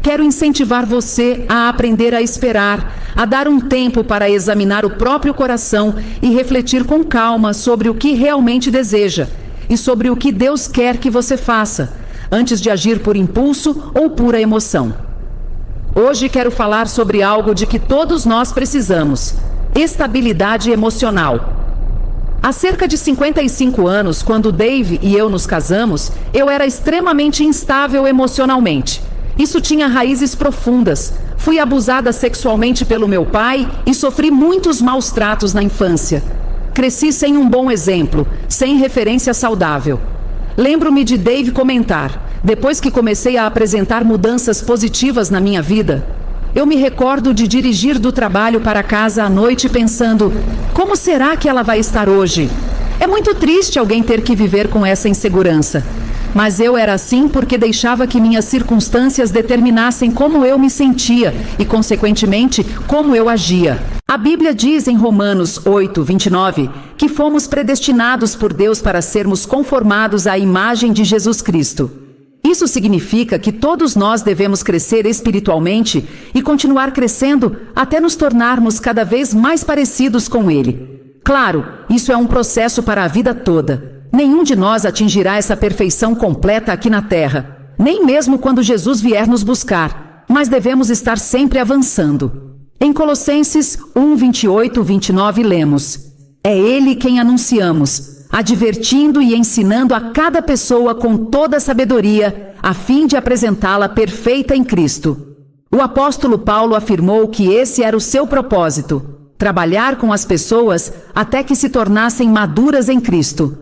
Quero incentivar você a aprender a esperar, a dar um tempo para examinar o próprio coração e refletir com calma sobre o que realmente deseja e sobre o que Deus quer que você faça, antes de agir por impulso ou pura emoção. Hoje quero falar sobre algo de que todos nós precisamos: estabilidade emocional. Há cerca de 55 anos, quando Dave e eu nos casamos, eu era extremamente instável emocionalmente. Isso tinha raízes profundas. Fui abusada sexualmente pelo meu pai e sofri muitos maus tratos na infância. Cresci sem um bom exemplo, sem referência saudável. Lembro-me de Dave comentar, depois que comecei a apresentar mudanças positivas na minha vida, eu me recordo de dirigir do trabalho para casa à noite pensando: como será que ela vai estar hoje? É muito triste alguém ter que viver com essa insegurança. Mas eu era assim porque deixava que minhas circunstâncias determinassem como eu me sentia e, consequentemente, como eu agia. A Bíblia diz em Romanos 8:29 que fomos predestinados por Deus para sermos conformados à imagem de Jesus Cristo. Isso significa que todos nós devemos crescer espiritualmente e continuar crescendo até nos tornarmos cada vez mais parecidos com Ele. Claro, isso é um processo para a vida toda. Nenhum de nós atingirá essa perfeição completa aqui na Terra, nem mesmo quando Jesus vier nos buscar, mas devemos estar sempre avançando. Em Colossenses 1:28-29 lemos: é Ele quem anunciamos, advertindo e ensinando a cada pessoa com toda sabedoria, a fim de apresentá-la perfeita em Cristo. O apóstolo Paulo afirmou que esse era o seu propósito: trabalhar com as pessoas até que se tornassem maduras em Cristo.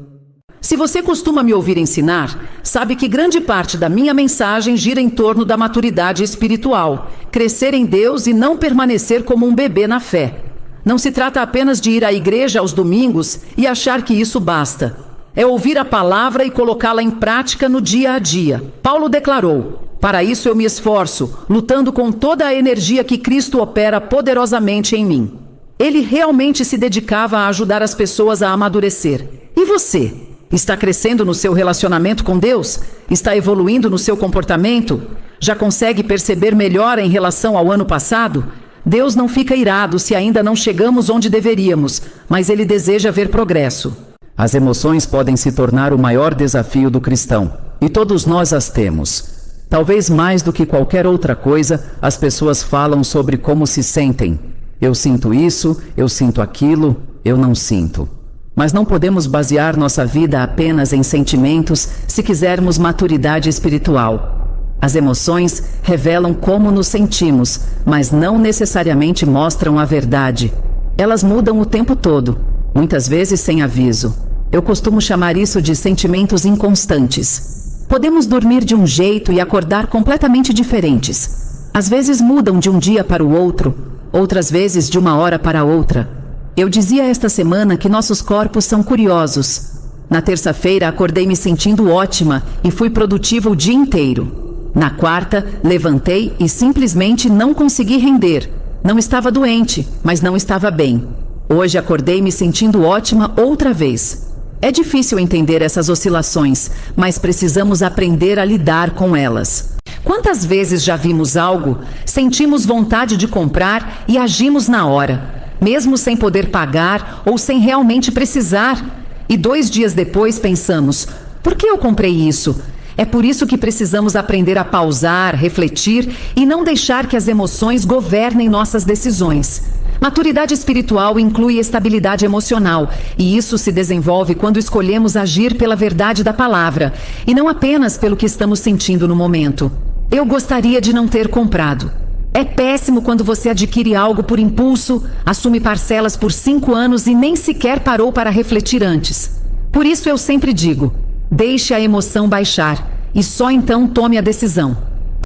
Se você costuma me ouvir ensinar, sabe que grande parte da minha mensagem gira em torno da maturidade espiritual, crescer em Deus e não permanecer como um bebê na fé. Não se trata apenas de ir à igreja aos domingos e achar que isso basta. É ouvir a palavra e colocá-la em prática no dia a dia. Paulo declarou: para isso eu me esforço, lutando com toda a energia que Cristo opera poderosamente em mim. Ele realmente se dedicava a ajudar as pessoas a amadurecer. E você? Está crescendo no seu relacionamento com Deus? Está evoluindo no seu comportamento? Já consegue perceber melhor em relação ao ano passado? Deus não fica irado se ainda não chegamos onde deveríamos, mas Ele deseja ver progresso. As emoções podem se tornar o maior desafio do cristão, e todos nós as temos. Talvez mais do que qualquer outra coisa, as pessoas falam sobre como se sentem. Eu sinto isso, eu sinto aquilo, eu não sinto. Mas não podemos basear nossa vida apenas em sentimentos se quisermos maturidade espiritual. As emoções revelam como nos sentimos, mas não necessariamente mostram a verdade. Elas mudam o tempo todo, muitas vezes sem aviso. Eu costumo chamar isso de sentimentos inconstantes. Podemos dormir de um jeito e acordar completamente diferentes. Às vezes mudam de um dia para o outro, outras vezes de uma hora para outra. Eu dizia esta semana que nossos corpos são curiosos. Na terça-feira acordei me sentindo ótima e fui produtiva o dia inteiro. Na quarta, levantei e simplesmente não consegui render. Não estava doente, mas não estava bem. Hoje acordei me sentindo ótima outra vez. É difícil entender essas oscilações, mas precisamos aprender a lidar com elas. Quantas vezes já vimos algo, sentimos vontade de comprar e agimos na hora, mesmo sem poder pagar ou sem realmente precisar? E 2 dias depois pensamos: por que eu comprei isso? É por isso que precisamos aprender a pausar, refletir e não deixar que as emoções governem nossas decisões. Maturidade espiritual inclui estabilidade emocional, e isso se desenvolve quando escolhemos agir pela verdade da palavra, e não apenas pelo que estamos sentindo no momento. Eu gostaria de não ter comprado. É péssimo quando você adquire algo por impulso, assume parcelas por 5 anos e nem sequer parou para refletir antes. Por isso eu sempre digo: deixe a emoção baixar e só então tome a decisão.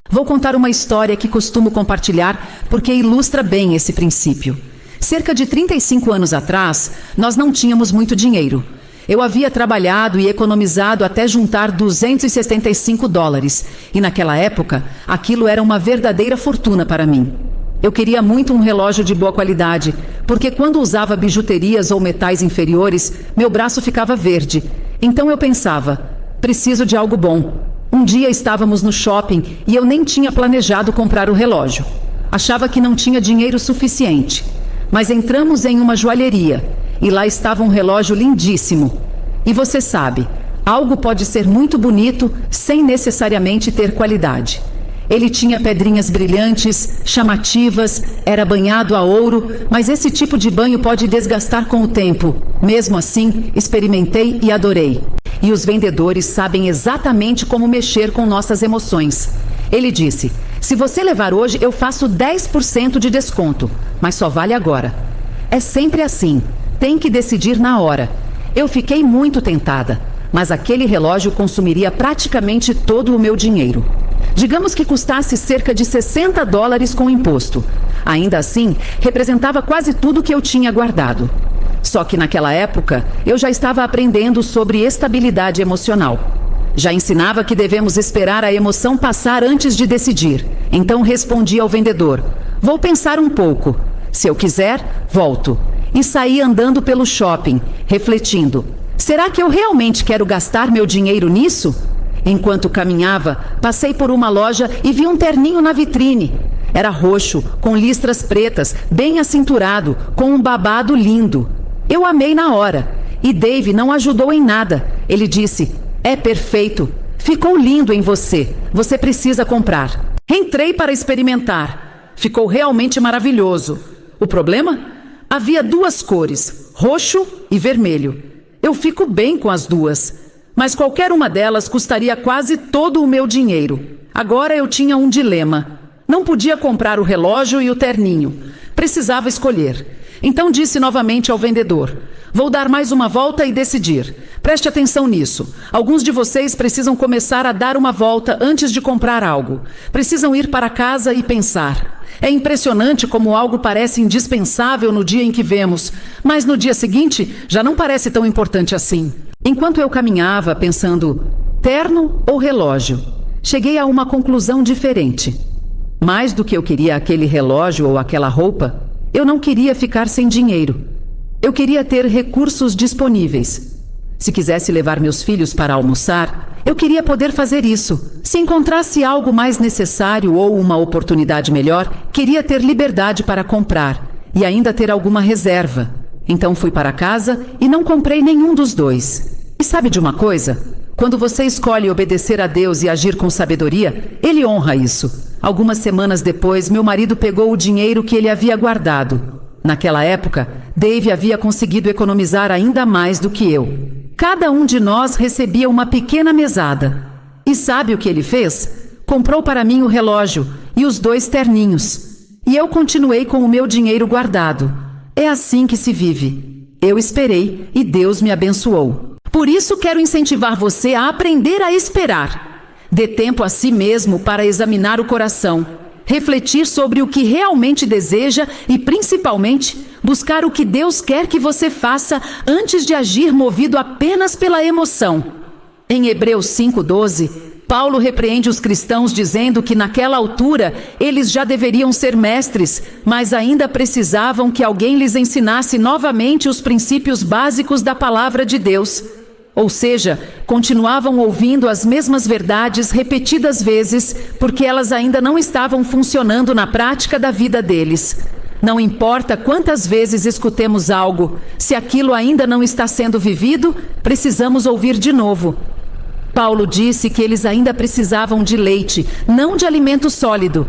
Vou contar uma história que costumo compartilhar porque ilustra bem esse princípio. Cerca de 35 anos atrás, nós não tínhamos muito dinheiro. Eu havia trabalhado e economizado até juntar $275, e naquela época, aquilo era uma verdadeira fortuna para mim. Eu queria muito um relógio de boa qualidade, porque quando usava bijuterias ou metais inferiores, meu braço ficava verde. Então eu pensava: preciso de algo bom. Um dia estávamos no shopping e eu nem tinha planejado comprar o relógio. Achava que não tinha dinheiro suficiente. Mas entramos em uma joalheria e lá estava um relógio lindíssimo. E você sabe, algo pode ser muito bonito sem necessariamente ter qualidade. Ele tinha pedrinhas brilhantes, chamativas, era banhado a ouro, mas esse tipo de banho pode desgastar com o tempo. Mesmo assim, experimentei e adorei. E os vendedores sabem exatamente como mexer com nossas emoções. Ele disse: se você levar hoje, eu faço 10% de desconto, mas só vale agora. É sempre assim, tem que decidir na hora. Eu fiquei muito tentada, mas aquele relógio consumiria praticamente todo o meu dinheiro. Digamos que custasse cerca de $60 com imposto. Ainda assim, representava quase tudo que eu tinha guardado. Só que naquela época, eu já estava aprendendo sobre estabilidade emocional. Já ensinava que devemos esperar a emoção passar antes de decidir. Então respondi ao vendedor: vou pensar um pouco. Se eu quiser, volto. E saí andando pelo shopping, refletindo: será que eu realmente quero gastar meu dinheiro nisso? Enquanto caminhava, passei por uma loja e vi um terninho na vitrine. Era roxo, com listras pretas, bem acinturado, com um babado lindo. Eu amei na hora. E Dave não ajudou em nada. Ele disse: é perfeito. Ficou lindo em você. Você precisa comprar. Entrei para experimentar. Ficou realmente maravilhoso. O problema? Havia duas cores, roxo e vermelho. Eu fico bem com as duas. Mas qualquer uma delas custaria quase todo o meu dinheiro. Agora eu tinha um dilema. Não podia comprar o relógio e o terninho. Precisava escolher. Então disse novamente ao vendedor: vou dar mais uma volta e decidir. Preste atenção nisso. Alguns de vocês precisam começar a dar uma volta antes de comprar algo. Precisam ir para casa e pensar. É impressionante como algo parece indispensável no dia em que vemos, mas no dia seguinte já não parece tão importante assim. Enquanto eu caminhava pensando, terno ou relógio, cheguei a uma conclusão diferente. Mais do que eu queria aquele relógio ou aquela roupa, eu não queria ficar sem dinheiro. Eu queria ter recursos disponíveis. Se quisesse levar meus filhos para almoçar, eu queria poder fazer isso. Se encontrasse algo mais necessário ou uma oportunidade melhor, queria ter liberdade para comprar e ainda ter alguma reserva. Então fui para casa e não comprei nenhum dos dois. E sabe de uma coisa? Quando você escolhe obedecer a Deus e agir com sabedoria, Ele honra isso. Algumas semanas depois, meu marido pegou o dinheiro que ele havia guardado. Naquela época, Dave havia conseguido economizar ainda mais do que eu. Cada um de nós recebia uma pequena mesada. E sabe o que ele fez? Comprou para mim o relógio e os 2 terninhos. E eu continuei com o meu dinheiro guardado. É assim que se vive. Eu esperei e Deus me abençoou. Por isso quero incentivar você a aprender a esperar. Dê tempo a si mesmo para examinar o coração, refletir sobre o que realmente deseja e, principalmente, buscar o que Deus quer que você faça antes de agir movido apenas pela emoção. Em Hebreus 5:12, Paulo repreende os cristãos dizendo que naquela altura eles já deveriam ser mestres, mas ainda precisavam que alguém lhes ensinasse novamente os princípios básicos da palavra de Deus. Ou seja, continuavam ouvindo as mesmas verdades repetidas vezes, porque elas ainda não estavam funcionando na prática da vida deles. Não importa quantas vezes escutemos algo, se aquilo ainda não está sendo vivido, precisamos ouvir de novo. Paulo disse que eles ainda precisavam de leite, não de alimento sólido.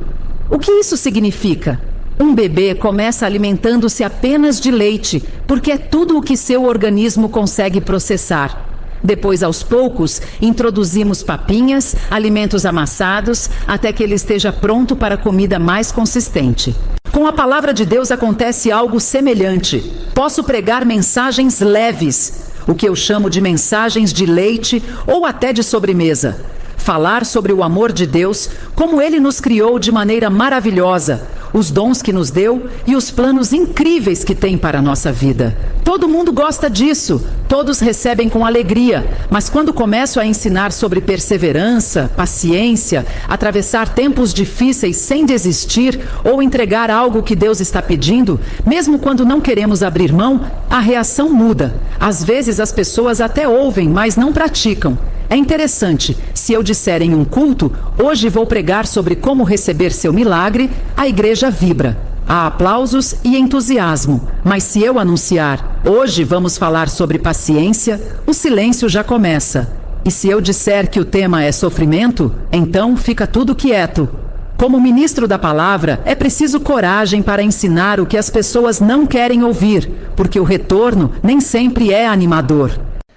O que isso significa? Um bebê começa alimentando-se apenas de leite, porque é tudo o que seu organismo consegue processar. Depois, aos poucos, introduzimos papinhas, alimentos amassados, até que ele esteja pronto para comida mais consistente. Com a palavra de Deus acontece algo semelhante. Posso pregar mensagens leves, o que eu chamo de mensagens de leite ou até de sobremesa. Falar sobre o amor de Deus, como Ele nos criou de maneira maravilhosa, os dons que nos deu e os planos incríveis que tem para a nossa vida. Todo mundo gosta disso, todos recebem com alegria, mas quando começo a ensinar sobre perseverança, paciência, atravessar tempos difíceis sem desistir ou entregar algo que Deus está pedindo, mesmo quando não queremos abrir mão, a reação muda. Às vezes as pessoas até ouvem, mas não praticam. É interessante, se eu disser em um culto, hoje vou pregar sobre como receber seu milagre, a igreja vibra. Há aplausos e entusiasmo. Mas se eu anunciar, hoje vamos falar sobre paciência, o silêncio já começa. E se eu disser que o tema é sofrimento, então fica tudo quieto. Como ministro da palavra, é preciso coragem para ensinar o que as pessoas não querem ouvir, porque o retorno nem sempre é animador.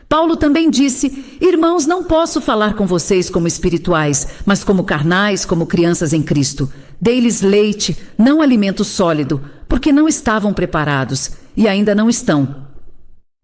Paulo também disse: irmãos, não posso falar com vocês como espirituais, mas como carnais, como crianças em Cristo. Dei-lhes leite, não alimento sólido, porque não estavam preparados, e ainda não estão.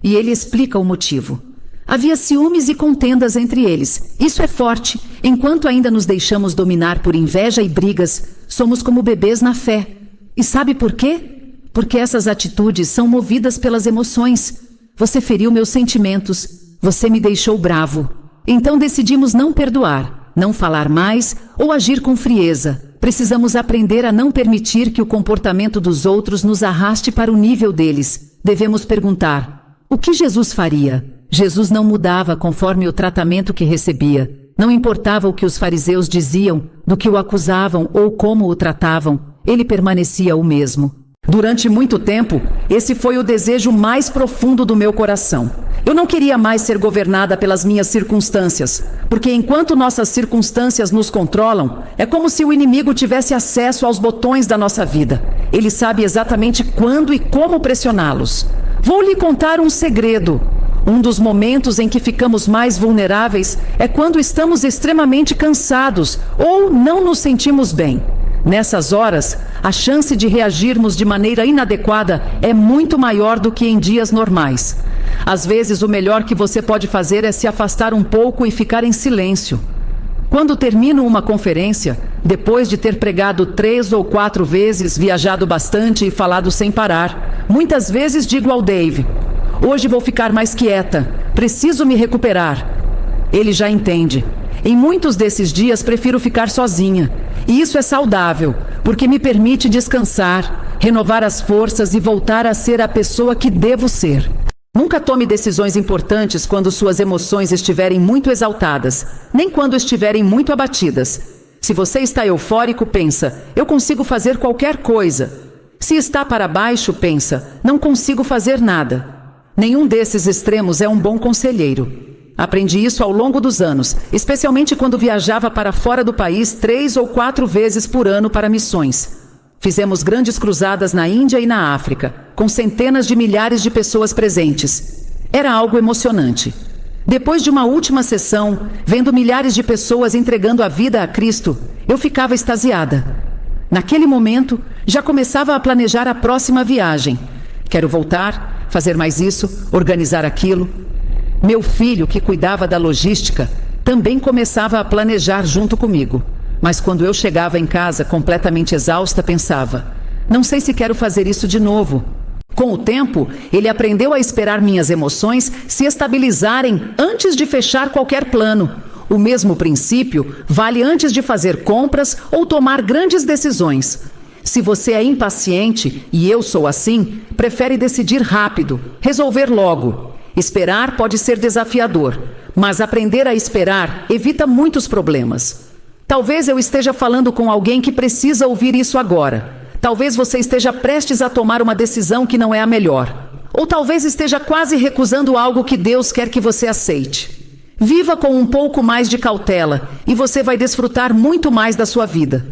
E ele explica o motivo. Havia ciúmes e contendas entre eles. Isso é forte. Enquanto ainda nos deixamos dominar por inveja e brigas, somos como bebês na fé. E sabe por quê? Porque essas atitudes são movidas pelas emoções. Você feriu meus sentimentos. Você me deixou bravo. Então decidimos não perdoar, não falar mais ou agir com frieza. Precisamos aprender a não permitir que o comportamento dos outros nos arraste para o nível deles. Devemos perguntar: o que Jesus faria? Jesus não mudava conforme o tratamento que recebia. Não importava o que os fariseus diziam, do que o acusavam ou como o tratavam, ele permanecia o mesmo. Durante muito tempo, esse foi o desejo mais profundo do meu coração. Eu não queria mais ser governada pelas minhas circunstâncias, porque enquanto nossas circunstâncias nos controlam, é como se o inimigo tivesse acesso aos botões da nossa vida. Ele sabe exatamente quando e como pressioná-los. Vou lhe contar um segredo. Um dos momentos em que ficamos mais vulneráveis é quando estamos extremamente cansados ou não nos sentimos bem. Nessas horas, a chance de reagirmos de maneira inadequada é muito maior do que em dias normais. Às vezes, o melhor que você pode fazer é se afastar um pouco e ficar em silêncio. Quando termino uma conferência, depois de ter pregado 3 ou 4 vezes, viajado bastante e falado sem parar, muitas vezes digo ao Dave: hoje vou ficar mais quieta, preciso me recuperar. Ele já entende. Em muitos desses dias prefiro ficar sozinha. E isso é saudável, porque me permite descansar, renovar as forças e voltar a ser a pessoa que devo ser. Nunca tome decisões importantes quando suas emoções estiverem muito exaltadas, nem quando estiverem muito abatidas. Se você está eufórico, pensa: eu consigo fazer qualquer coisa. Se está para baixo, pensa: não consigo fazer nada. Nenhum desses extremos é um bom conselheiro. Aprendi isso ao longo dos anos, especialmente quando viajava para fora do país 3 ou 4 vezes por ano para missões. Fizemos grandes cruzadas na Índia e na África, com centenas de milhares de pessoas presentes. Era algo emocionante. Depois de uma última sessão, vendo milhares de pessoas entregando a vida a Cristo, eu ficava extasiada. Naquele momento, já começava a planejar a próxima viagem. Quero voltar, fazer mais isso, organizar aquilo. Meu filho, que cuidava da logística, também começava a planejar junto comigo. Mas quando eu chegava em casa completamente exausta, pensava: não sei se quero fazer isso de novo. Com o tempo, ele aprendeu a esperar minhas emoções se estabilizarem antes de fechar qualquer plano. O mesmo princípio vale antes de fazer compras ou tomar grandes decisões. Se você é impaciente, e eu sou assim, prefere decidir rápido, resolver logo. Esperar pode ser desafiador, mas aprender a esperar evita muitos problemas. Talvez eu esteja falando com alguém que precisa ouvir isso agora. Talvez você esteja prestes a tomar uma decisão que não é a melhor. Ou talvez esteja quase recusando algo que Deus quer que você aceite. Viva com um pouco mais de cautela e você vai desfrutar muito mais da sua vida.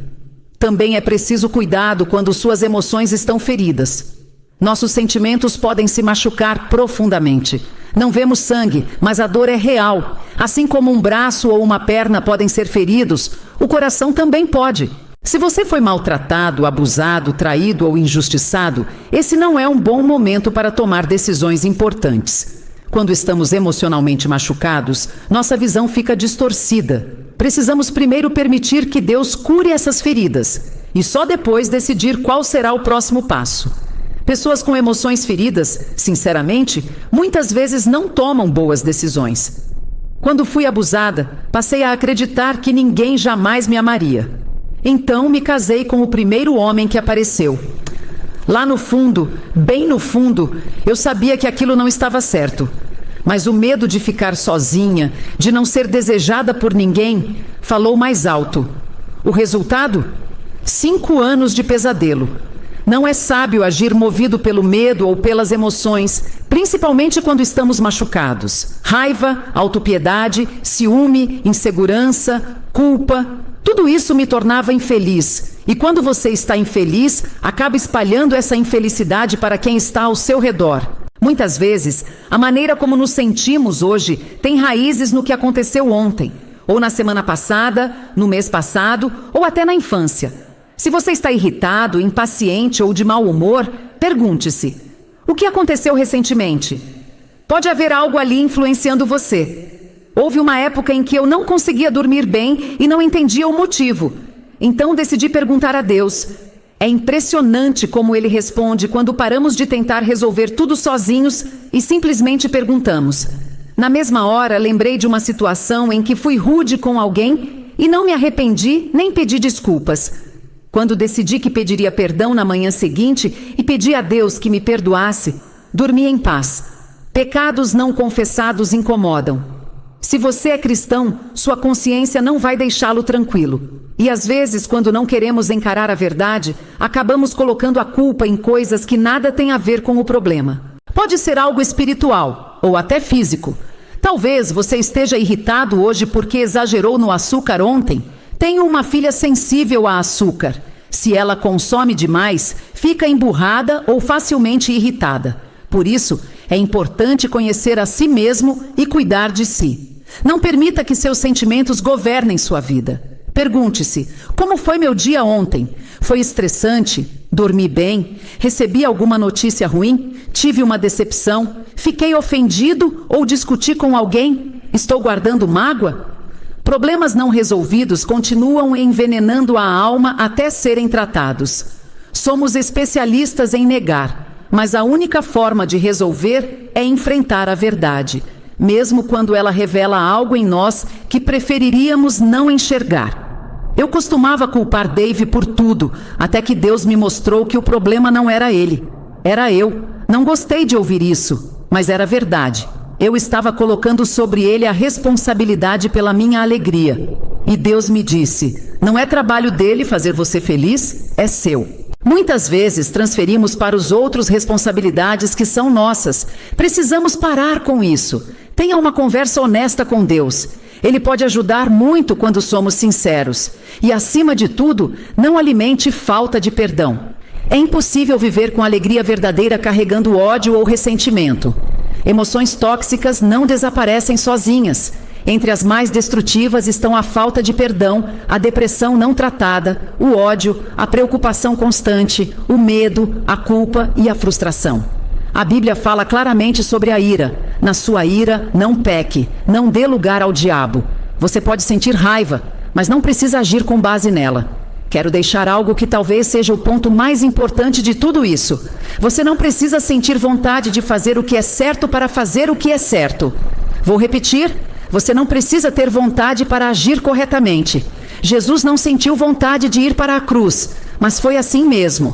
Também é preciso cuidado quando suas emoções estão feridas. Nossos sentimentos podem se machucar profundamente. Não vemos sangue, mas a dor é real. Assim como um braço ou uma perna podem ser feridos, o coração também pode. Se você foi maltratado, abusado, traído ou injustiçado, esse não é um bom momento para tomar decisões importantes. Quando estamos emocionalmente machucados, nossa visão fica distorcida. Precisamos primeiro permitir que Deus cure essas feridas e só depois decidir qual será o próximo passo. Pessoas com emoções feridas, sinceramente, muitas vezes não tomam boas decisões. Quando fui abusada, passei a acreditar que ninguém jamais me amaria. Então me casei com o primeiro homem que apareceu. Lá no fundo, bem no fundo, eu sabia que aquilo não estava certo. Mas o medo de ficar sozinha, de não ser desejada por ninguém, falou mais alto. O resultado? 5 anos de pesadelo. Não é sábio agir movido pelo medo ou pelas emoções, principalmente quando estamos machucados. Raiva, autopiedade, ciúme, insegurança, culpa, tudo isso me tornava infeliz. E quando você está infeliz, acaba espalhando essa infelicidade para quem está ao seu redor. Muitas vezes, a maneira como nos sentimos hoje tem raízes no que aconteceu ontem, ou na semana passada, no mês passado, ou até na infância. Se você está irritado, impaciente ou de mau humor, pergunte-se: o que aconteceu recentemente? Pode haver algo ali influenciando você. Houve uma época em que eu não conseguia dormir bem e não entendia o motivo. Então decidi perguntar a Deus. É impressionante como Ele responde quando paramos de tentar resolver tudo sozinhos e simplesmente perguntamos. Na mesma hora, lembrei de uma situação em que fui rude com alguém e não me arrependi nem pedi desculpas. Quando decidi que pediria perdão na manhã seguinte e pedi a Deus que me perdoasse, dormi em paz. Pecados não confessados incomodam. Se você é cristão, sua consciência não vai deixá-lo tranquilo. E às vezes, quando não queremos encarar a verdade, acabamos colocando a culpa em coisas que nada têm a ver com o problema. Pode ser algo espiritual ou até físico. Talvez você esteja irritado hoje porque exagerou no açúcar ontem. Tenho uma filha sensível a açúcar. Se ela consome demais, fica emburrada ou facilmente irritada. Por isso, é importante conhecer a si mesmo e cuidar de si. Não permita que seus sentimentos governem sua vida. Pergunte-se: como foi meu dia ontem? Foi estressante? Dormi bem? Recebi alguma notícia ruim? Tive uma decepção? Fiquei ofendido ou discuti com alguém? Estou guardando mágoa? Problemas não resolvidos continuam envenenando a alma até serem tratados. Somos especialistas em negar, mas a única forma de resolver é enfrentar a verdade, mesmo quando ela revela algo em nós que preferiríamos não enxergar. Eu costumava culpar Dave por tudo, até que Deus me mostrou que o problema não era ele, era eu. Não gostei de ouvir isso, mas era verdade. Eu estava colocando sobre ele a responsabilidade pela minha alegria. E Deus me disse: não é trabalho dele fazer você feliz, é seu. Muitas vezes transferimos para os outros responsabilidades que são nossas. Precisamos parar com isso. Tenha uma conversa honesta com Deus. Ele pode ajudar muito quando somos sinceros. E, acima de tudo, não alimente falta de perdão. É impossível viver com alegria verdadeira carregando ódio ou ressentimento. Emoções tóxicas não desaparecem sozinhas. Entre as mais destrutivas estão a falta de perdão, a depressão não tratada, o ódio, a preocupação constante, o medo, a culpa e a frustração. A Bíblia fala claramente sobre a ira. Na sua ira, não peque, não dê lugar ao diabo. Você pode sentir raiva, mas não precisa agir com base nela. Quero deixar algo que talvez seja o ponto mais importante de tudo isso. Você não precisa sentir vontade de fazer o que é certo para fazer o que é certo. Vou repetir. Você não precisa ter vontade para agir corretamente. Jesus não sentiu vontade de ir para a cruz, mas foi assim mesmo.